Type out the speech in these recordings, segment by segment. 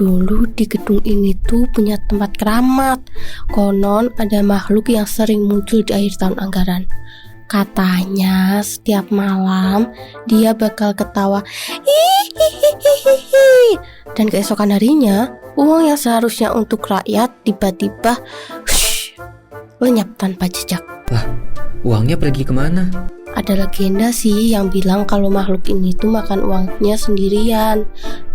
dulu di gedung ini tuh punya tempat keramat. Konon ada makhluk yang sering muncul di akhir tahun anggaran. Katanya setiap malam dia bakal ketawa hihihihihi. Dan keesokan harinya uang yang seharusnya untuk rakyat tiba-tiba lenyap tanpa jejak. Lah, uangnya pergi kemana? Ada legenda sih yang bilang kalau makhluk ini tuh makan uangnya sendirian.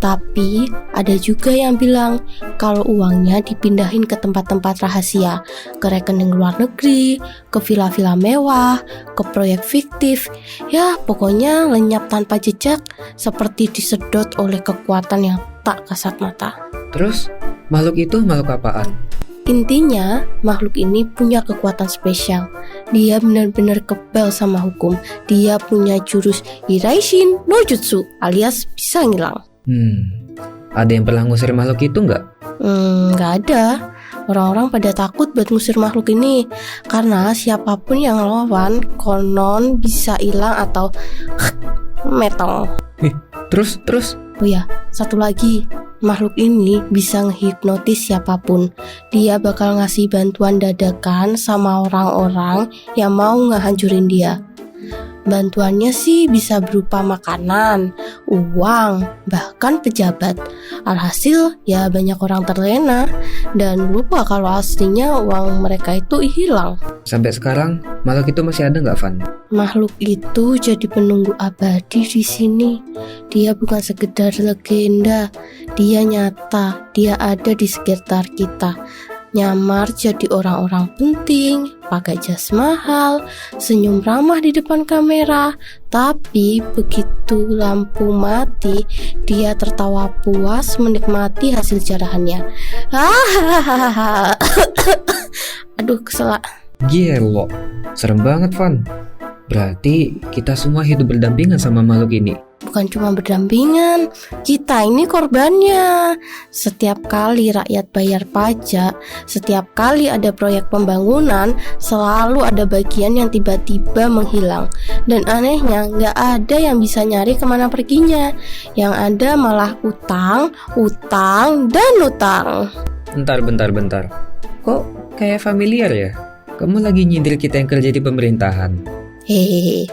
Tapi ada juga yang bilang kalau uangnya dipindahin ke tempat-tempat rahasia, ke rekening luar negeri, ke villa-villa mewah, ke proyek fiktif. Ya pokoknya lenyap tanpa jejak, seperti disedot oleh kekuatan yang tak kasat mata. Terus, makhluk itu makhluk apaan? Intinya, makhluk ini punya kekuatan spesial. Dia benar-benar kebal sama hukum. Dia punya jurus Hiraishin no Jutsu, alias bisa ngilang. Ada yang pernah ngusir makhluk itu nggak? Nggak ada. Orang-orang pada takut buat ngusir makhluk ini karena siapapun yang lawan konon bisa hilang atau metong. Terus? Oh ya, satu lagi, makhluk ini bisa ngehipnotis siapapun. Dia bakal ngasih bantuan dadakan sama orang-orang yang mau ngehancurin dia. Bantuannya sih bisa berupa makanan, uang, bahkan pejabat. Alhasil ya banyak orang terlena dan lupa kalau aslinya uang mereka itu hilang. Sampai sekarang, makhluk itu masih ada nggak, Van? Makhluk itu jadi penunggu abadi di sini. Dia bukan sekedar legenda, dia nyata, dia ada di sekitar kita. Nyamar jadi orang-orang penting, pakai jas mahal, senyum ramah di depan kamera. Tapi begitu lampu mati, dia tertawa puas menikmati hasil jarahannya. Aduh, keselak. Gelo, serem banget, Van. Berarti kita semua hidup berdampingan sama makhluk ini. Bukan cuma berdampingan, kita ini korbannya. Setiap kali rakyat bayar pajak, setiap kali ada proyek pembangunan, selalu ada bagian yang tiba-tiba menghilang. Dan anehnya, nggak ada yang bisa nyari kemana perginya. Yang ada malah utang, dan utang. Bentar. Kok kayak familiar ya? Kamu lagi nyindir kita yang kerja di pemerintahan. Hehehe.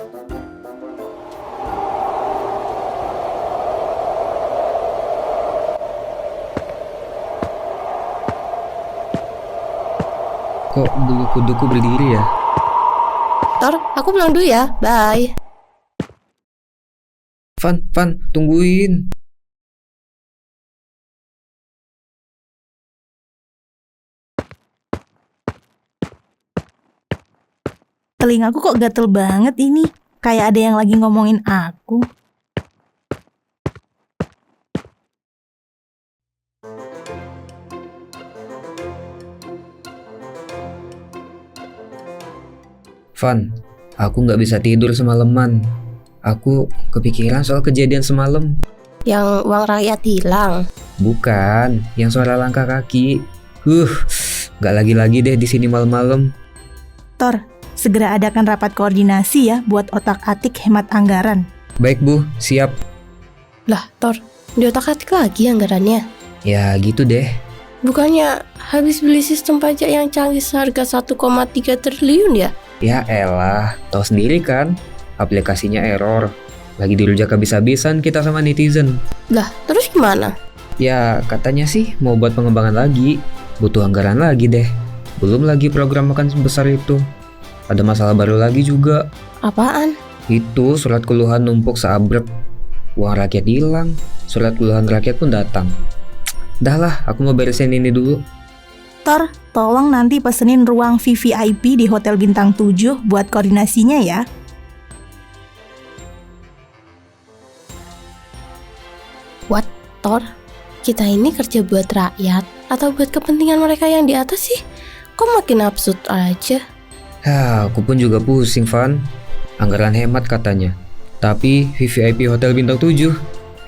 Kok bulu kuduku berdiri ya? Tor, aku pulang dulu ya. Bye. Van, tungguin. Telingaku kok gatel banget ini. Kayak ada yang lagi ngomongin aku. Van, aku nggak bisa tidur semalaman. Aku kepikiran soal kejadian semalam. Yang uang rakyat hilang. Bukan, yang suara langkah kaki. Nggak lagi-lagi deh di sini malam-malam. Tor, segera adakan rapat koordinasi ya buat otak-atik hemat anggaran. Baik Bu, siap. Lah, Tor, di otak-atik lagi anggarannya. Ya gitu deh. Bukannya habis beli sistem pajak yang canggih seharga 1,3 triliun ya? Ya elah, tahu sendiri kan, aplikasinya error. Lagi dirujak habis-habisan kita sama netizen. Lah, terus gimana? Ya katanya sih mau buat pengembangan lagi, butuh anggaran lagi deh. Belum lagi program makan sebesar itu. Ada masalah baru lagi juga. Apaan? Itu surat keluhan numpuk seabrek. Uang rakyat hilang, surat keluhan rakyat pun datang. Dah lah, aku mau beresin ini dulu. Tor, tolong nanti pesenin ruang VVIP di Hotel Bintang 7 buat koordinasinya ya. What, Tor? Kita ini kerja buat rakyat atau buat kepentingan mereka yang di atas sih? Kok makin absurd aja? Aku pun juga pusing, Van. Anggaran hemat katanya. Tapi VVIP Hotel Bintang 7,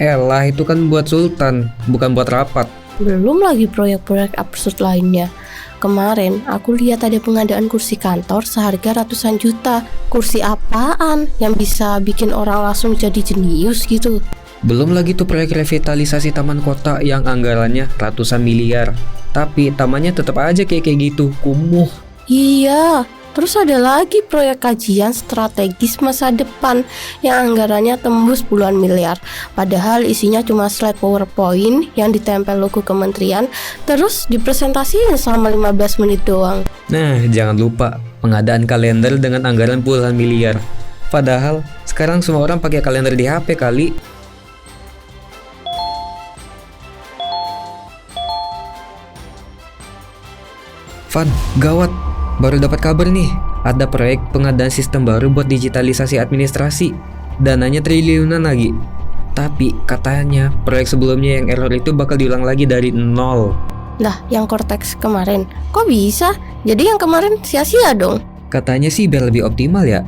elah itu kan buat sultan, bukan buat rapat. Belum lagi proyek-proyek absurd lainnya. Kemarin aku lihat ada pengadaan kursi kantor seharga ratusan juta. Kursi apaan yang bisa bikin orang langsung jadi jenius gitu? Belum lagi tuh proyek revitalisasi taman kota yang anggarannya ratusan miliar. Tapi tamannya tetap aja kayak gitu, kumuh. Iya, terus ada lagi proyek kajian strategis masa depan yang anggarannya tembus puluhan miliar. Padahal isinya cuma slide PowerPoint yang ditempel logo kementerian, terus dipresentasiin selama 15 menit doang. Nah, jangan lupa pengadaan kalender dengan anggaran puluhan miliar. Padahal sekarang semua orang pakai kalender di HP kali. Van, gawat. Baru dapat kabar nih, ada proyek pengadaan sistem baru buat digitalisasi administrasi. Dananya triliunan lagi. Tapi katanya proyek sebelumnya yang error itu bakal diulang lagi dari nol. Lah, yang Cortex kemarin, kok bisa? Jadi yang kemarin sia-sia dong? Katanya sih biar lebih optimal ya.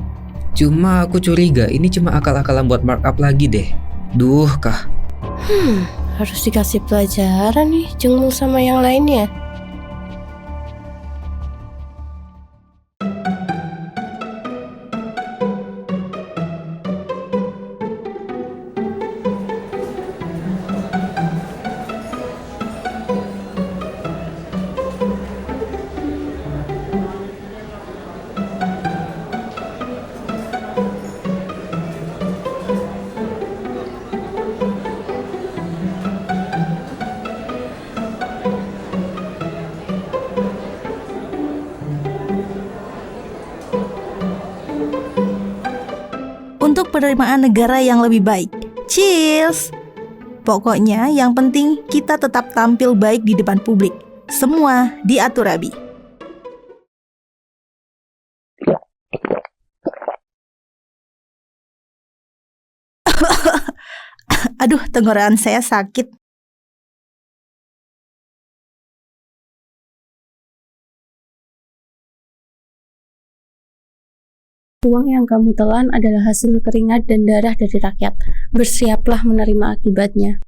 Cuma aku curiga ini cuma akal-akalan buat markup lagi deh. Duh kah. Harus dikasih pelajaran nih, Jengmul sama yang lainnya. Untuk penerimaan negara yang lebih baik. Cheers! Pokoknya yang penting kita tetap tampil baik di depan publik. Semua diatur rabi. Aduh, tenggorokan saya sakit. Uang yang kamu telan adalah hasil keringat dan darah dari rakyat. Bersiaplah menerima akibatnya.